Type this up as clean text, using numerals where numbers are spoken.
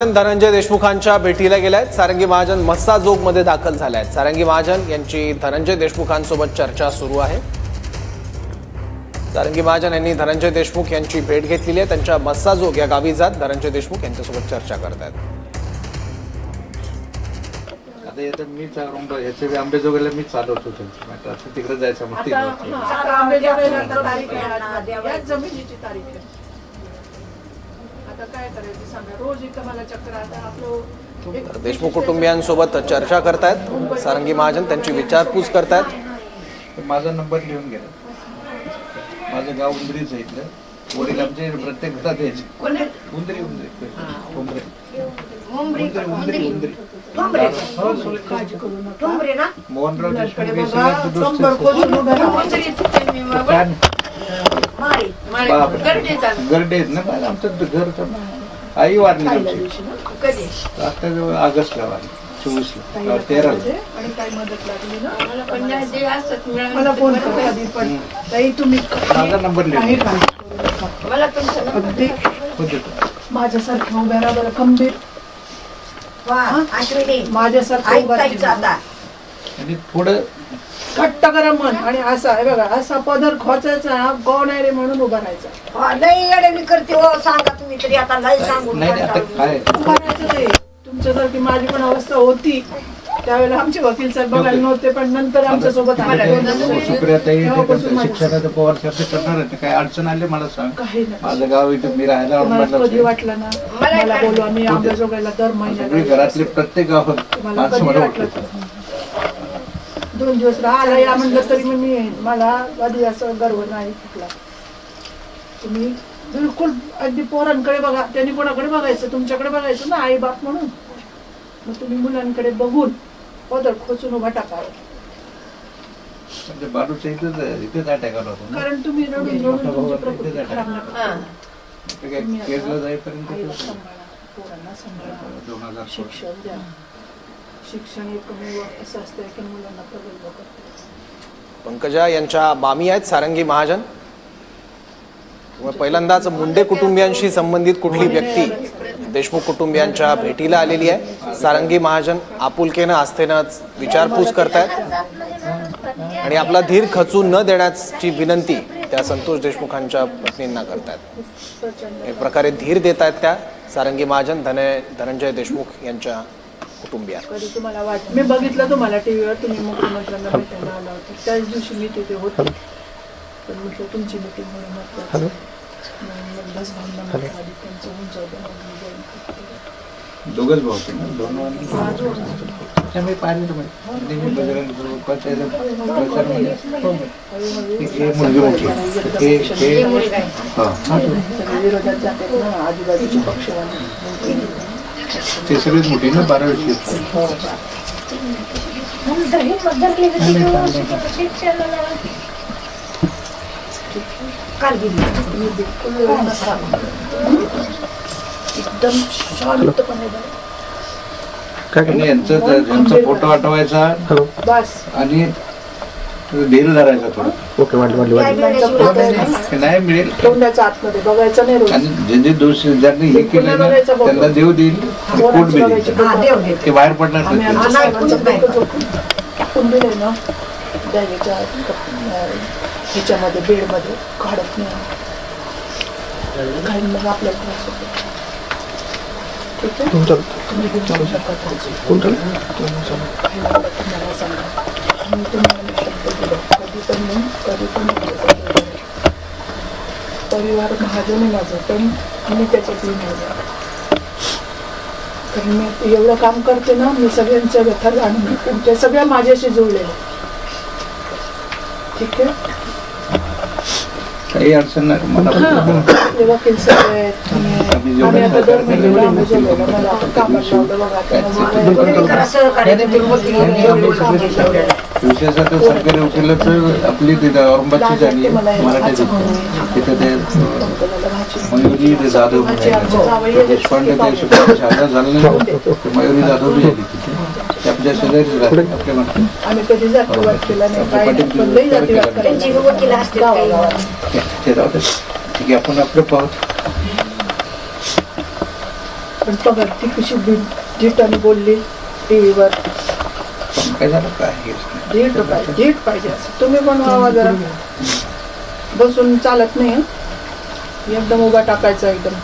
धनंजय देशमुखांच्या भेटीला गेलायत। सारंगी महाजन मस्साजोग मध्ये दाखल झाले आहेत। सारंगी महाजन यांची धनंजय देशमुखांसोबत चर्चा सुरू आहे। सारंगी महाजन यांनी धनंजय देशमुख यांची भेट घेतलेली आहे। त्यांच्या मस्साजोग या गावी जात धनंजय देशमुख यांच्यासोबत चर्चा करत आहेत। आता येतं मीच याचे आंबेजोगाईला मी चालवतो त्यांची मॅटर असं तिकडे जायचं मग आंबेजोगाईला तारीख आहे, या जमिनीची तारीख आहे। आता काय करायचं सांगा, रोज इथं मला चक्कर आता आपलं देशमुख कुटुंबियांसोबत चर्चा करतायत। सारंगी महाजन त्यांची विचारपूस करतायत। माझा नंबर लिहून गेला। माझं गाव उंदरीच आहे इथलं। वडील आमचे प्रत्येक घरात यायचे। उंदरी मोहनराव गरडे ना आमचं घर आई वारली आता ऑगस्टला वारली 24ला 13ला। आणि काय मदत लागली ना मला फोन करा कधी पण ताई तुम्ही माझा नंबर लिहून मला अगदी माझ्यासारखं उभ्या राहा बरं, खंबीर माझ्यासारखं उभा आणि पुढं घट्ट करा मन आणि असा आहे बघा, असा पदर खोचायचा कोण आहे रे म्हणून उभा राहायचा। लई अडवणी करते हो, सांगा तुम्ही तरी आता लई सांगू नाही आता काय उभा राहायचं ते। तुमच्यासारखी माझी पण अवस्था होती त्यावेळेला, आमचे वकील साहेब बघायला नव्हते पण नंतर आमच्या सोबत शिक्षणाचं पवार साहेब करणार आहे। काय अडचण आली मला सांग। काही माझं गाव इथं मी राहायला कधी वाटलं ना मला बोलू, आम्ही आंबेजोगाईला दर महिन्याला घरातले प्रत्येक गावात मला कधी वाटलं 2 दिवस राहायला या म्हणलं तरी मी येईन। मला कधी असं गर्व नाही कुठला। तुम्ही बिलकुल अगदी पोरांकडे बघा, त्यांनी कोणाकडे बघायचं, तुमच्याकडे बघायचं ना आई बाप म्हणून। मग तुम्ही मुलांकडे बघून पदर खोचून उभा टाकावा। बारूच्या इथेच अटॅक आला होता कारण तुम्ही रडून रडून तुमची प्रकृती खराब नका केसला जाईपर्यंत पोरांना सांभाळा, शिक्षण द्या। शिक्षण एकमेव असं असतं की मुलांना प्रगल्भ करते। पंकजा यांच्या मामी आहेत सारंगी महाजन। पहिल्यांदाच मुंडे कुटुंबियांशी संबंधित कुठली व्यक्ती देशमुख कुटुंबियांच्या भेटीला आलेली आहे। सारंगी महाजन आपुलकेनं आस्थेनं विचारपूस करतायत आणि आपला धीर खचून न देण्याची विनंती त्या संतोष देशमुखांच्या पत्नींना करतायत। एक प्रकारे धीर देत आहेत त्या सारंगी महाजन धनंजय देशमुख यांच्या कुटुंबिया। कधी तुम्हाला वाटतं, मी बघितलं तुम्हाला टीव्हीवर, तुम्ही मुख्यमंत्र्यांना भेटायला आला होता त्याच दिवशी मी तिथे होते पण म्हटलं तुमची मीटिंग म्हणून महत्वाचं बस भावना त्यांचं होऊन जाऊ दोघच भाऊ होते ना, मी पाहिलं विरोधात जातात ना आजूबाजूचे पक्ष ते सगळीच मोठी ना 12वी एकदम शांतपणे यांचा फोटो आठवायचा बस आणि धीर धरायचा थोडा। ओके नाही मिळेल तोंडाच्या आतमध्ये बघायचं नाही रोज। आणि जे दोष ज्यांनी हे केलं ना त्यांना देव देईल, कोर्ट बी देईल, ते बाहेर पडणार ह्याच्यामध्ये बेडमध्ये काढत नाही मग आपल्याला त्रास होतो। ठीक आहे, तुम्ही घेऊ शकता तुम्हाला सांगा। मी तुम्हाला शब्द दिला कधी पण नाही, कधी पण परिवार महाजन आहे माझं, पण मी त्याच्यातली नाही। कारण मी एवढं काम करते ना, मी सगळ्यांच्या व्यथा जाणून तुमच्या सगळ्या माझ्याशी जुळलेल्या। ठीक आहे, काही अडचण नाही मला। वकील साहेब आहेत, आम्ही आता दर महिन्याला आंबेजोगाईला मला आपण कामाला लावलं बघा। विशेषतः सरकारी वकिलाचं आपली तिथे औरंगाबादची झाली मराठी तिथे ते मयुरी जाधव देशपांडे ते शाळा झालं नाही, मयुरी जाधव बी झाली तिथे आपल्या शेजारी आपल्या म्हणतो आम्ही कधी जातीवाद केला नाही, काय नाही, पण लई जातीवाद करायचा। ठीक आहे, आपण आपलं पाहू। पण बघा ती कशी झिटाने बोलली टीव्हीवर. काय झालं काय झीट पाहिजे असं तुम्ही पण व्हावा जरा. बसून चालत नाही एकदम उभा टाकायचा एकदम.